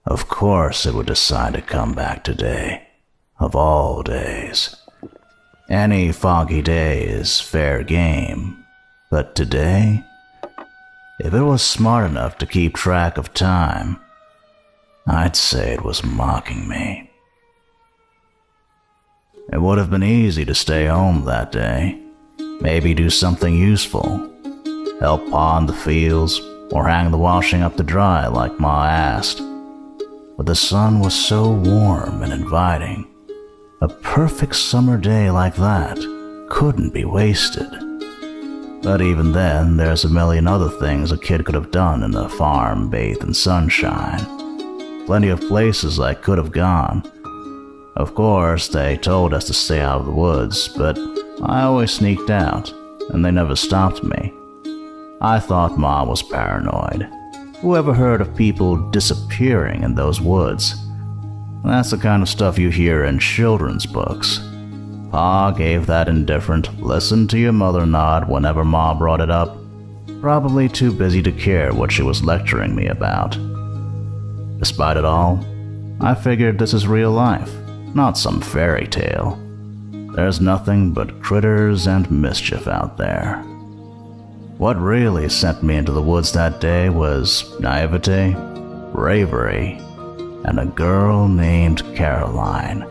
Of course it would decide to come back today, of all days. Any foggy day is fair game, but today, if it was smart enough to keep track of time, I'd say it was mocking me. It would have been easy to stay home that day, maybe do something useful, help paw in the fields, or hang the washing up to dry like Ma asked. But the sun was so warm and inviting. A perfect summer day like that couldn't be wasted. But even then, there's a million other things a kid could have done in a farm bathed in sunshine. Plenty of places I could have gone. Of course, they told us to stay out of the woods, but I always sneaked out, and they never stopped me. I thought Ma was paranoid. Who ever heard of people disappearing in those woods? That's the kind of stuff you hear in children's books. Pa gave that indifferent, listen to your mother nod whenever Ma brought it up, probably too busy to care what she was lecturing me about. Despite it all, I figured this is real life, not some fairy tale. There's nothing but critters and mischief out there. What really sent me into the woods that day was naivete, bravery, and a girl named Caroline.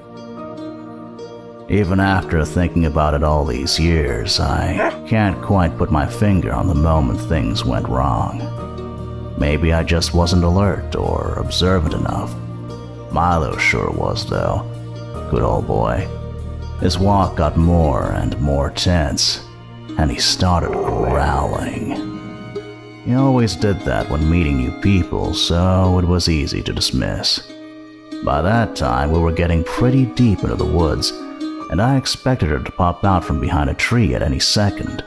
Even after thinking about it all these years, I can't quite put my finger on the moment things went wrong. Maybe I just wasn't alert or observant enough. Milo sure was, though. Good old boy. His walk got more and more tense, and he started growling. He always did that when meeting new people, so it was easy to dismiss. By that time, we were getting pretty deep into the woods, and I expected her to pop out from behind a tree at any second.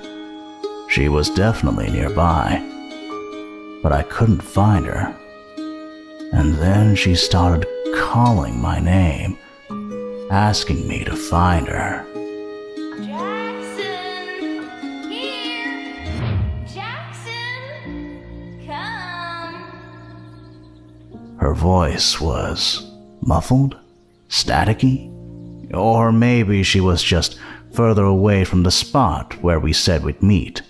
She was definitely nearby, but I couldn't find her. And then she started calling my name, asking me to find her. Her voice was muffled, staticky, or maybe she was just further away from the spot where we said we'd meet.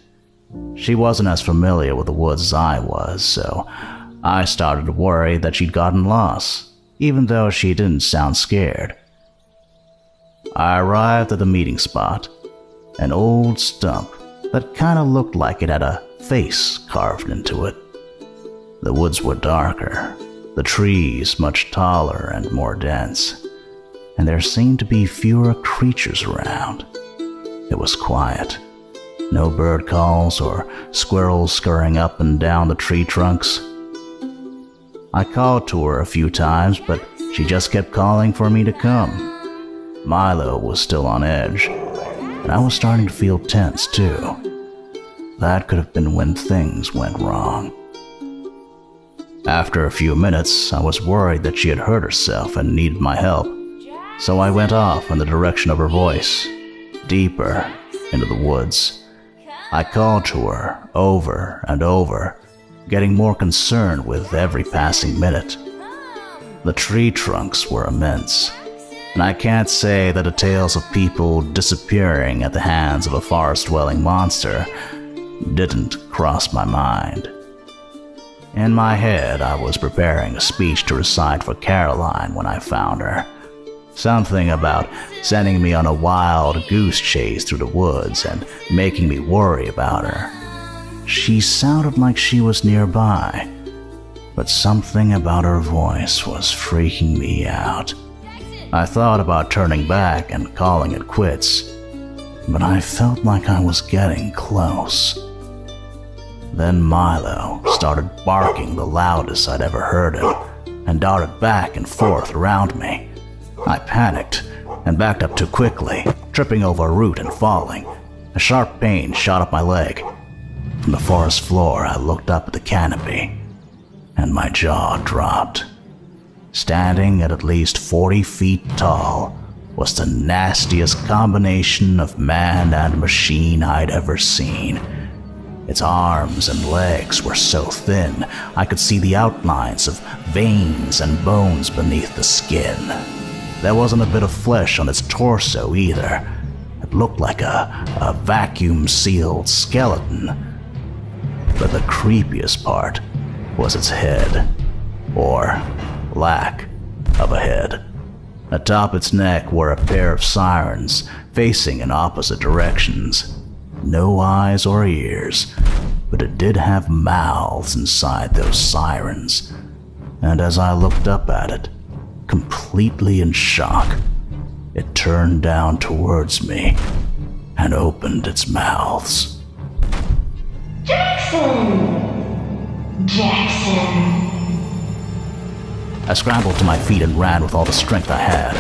She wasn't as familiar with the woods as I was, so I started to worry that she'd gotten lost, even though she didn't sound scared. I arrived at the meeting spot, an old stump that kinda looked like it had a face carved into it. The woods were darker, the trees much taller and more dense, and there seemed to be fewer creatures around. It was quiet. No bird calls or squirrels scurrying up and down the tree trunks. I called to her a few times, but she just kept calling for me to come. Milo was still on edge, and I was starting to feel tense too. That could have been when things went wrong. After a few minutes, I was worried that she had hurt herself and needed my help, so I went off in the direction of her voice, deeper into the woods. I called to her over and over, getting more concerned with every passing minute. The tree trunks were immense, and I can't say that the tales of people disappearing at the hands of a forest-dwelling monster didn't cross my mind. In my head, I was preparing a speech to recite for Caroline when I found her. Something about sending me on a wild goose chase through the woods and making me worry about her. She sounded like she was nearby, but something about her voice was freaking me out. I thought about turning back and calling it quits, but I felt like I was getting close. Then Milo started barking the loudest I'd ever heard him and darted back and forth around me. I panicked and backed up too quickly, tripping over a root and falling. A sharp pain shot up my leg. From the forest floor, I looked up at the canopy, and my jaw dropped. Standing at least 40 feet tall was the nastiest combination of man and machine I'd ever seen. Its arms and legs were so thin, I could see the outlines of veins and bones beneath the skin. There wasn't a bit of flesh on its torso either. It looked like a vacuum-sealed skeleton. But the creepiest part was its head, or lack of a head. Atop its neck were a pair of sirens facing in opposite directions. No eyes or ears, but it did have mouths inside those sirens. And as I looked up at it, completely in shock, it turned down towards me and opened its mouths. Jackson! I scrambled to my feet and ran with all the strength I had.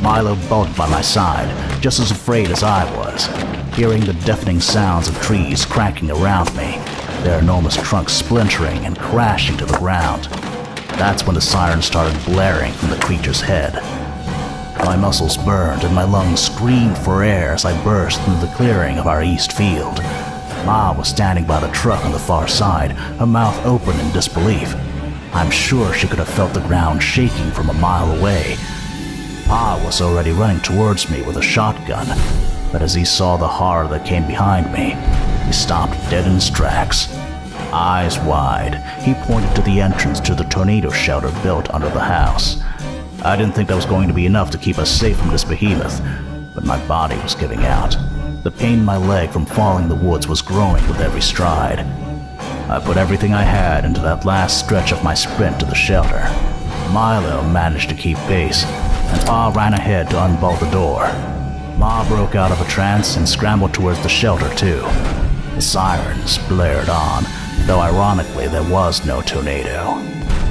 Milo bulked by my side, just as afraid as I was, hearing the deafening sounds of trees cracking around me, their enormous trunks splintering and crashing to the ground. That's when the siren started blaring from the creature's head. My muscles burned and my lungs screamed for air as I burst through the clearing of our east field. Ma was standing by the truck on the far side, her mouth open in disbelief. I'm sure she could have felt the ground shaking from a mile away. Pa was already running towards me with a shotgun, but as he saw the horror that came behind me, he stopped dead in his tracks. Eyes wide, he pointed to the entrance to the tornado shelter built under the house. I didn't think that was going to be enough to keep us safe from this behemoth, but my body was giving out. The pain in my leg from falling in the woods was growing with every stride. I put everything I had into that last stretch of my sprint to the shelter. Milo managed to keep pace, and Pa ran ahead to unbolt the door. Ma broke out of a trance and scrambled towards the shelter too. The sirens blared on, though ironically there was no tornado.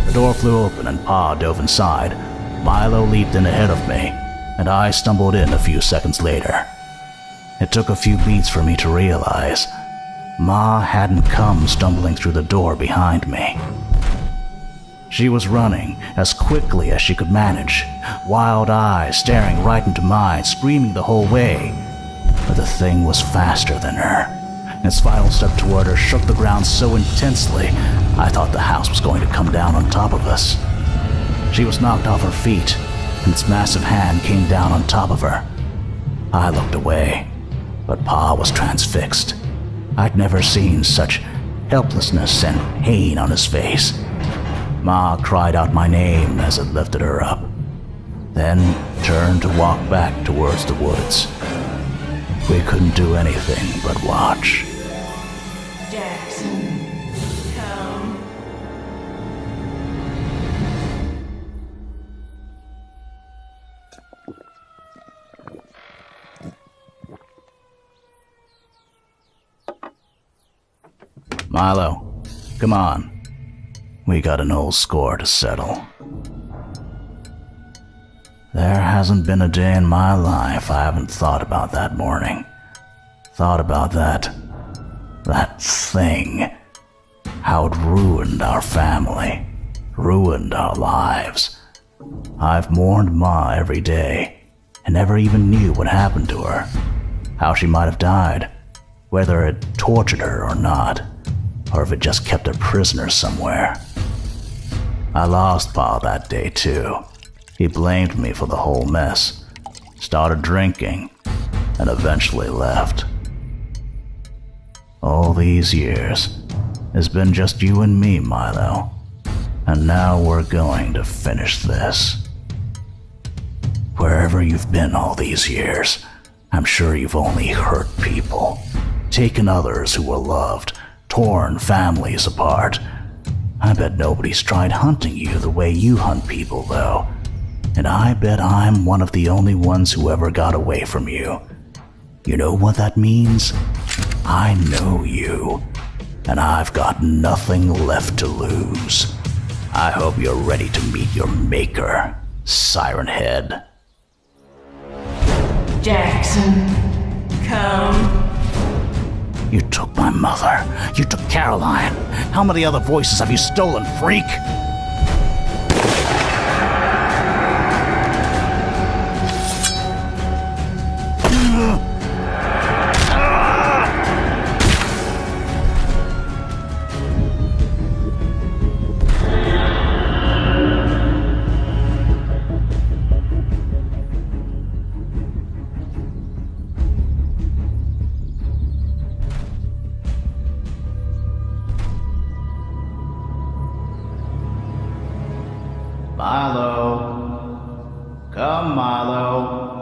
The door flew open and Pa dove inside. Milo leaped in ahead of me, and I stumbled in a few seconds later. It took a few beats for me to realize Ma hadn't come stumbling through the door behind me. She was running as quickly as she could manage, wild eyes staring right into mine, screaming the whole way. But the thing was faster than her. Its final step toward her shook the ground so intensely, I thought the house was going to come down on top of us. She was knocked off her feet, and its massive hand came down on top of her. I looked away, but Pa was transfixed. I'd never seen such helplessness and pain on his face. Ma cried out my name as it lifted her up, then turned to walk back towards the woods. We couldn't do anything but watch. Jackson, come. Milo, come on. We got an old score to settle. There hasn't been a day in my life I haven't thought about that morning. Thought about that thing. How it ruined our family, ruined our lives. I've mourned Ma every day, and never even knew what happened to her. How she might have died, whether it tortured her or not, or if it just kept her prisoner somewhere. I lost Pa that day too. He blamed me for the whole mess, started drinking, and eventually left. All these years, it's been just you and me, Milo, and now we're going to finish this. Wherever you've been all these years, I'm sure you've only hurt people, taken others who were loved, torn families apart. I bet nobody's tried hunting you the way you hunt people, though. And I bet I'm one of the only ones who ever got away from you. You know what that means? I know you, and I've got nothing left to lose. I hope you're ready to meet your maker, Siren Head. Jackson, come. You took my mother. You took Caroline. How many other voices have you stolen, freak? Milo.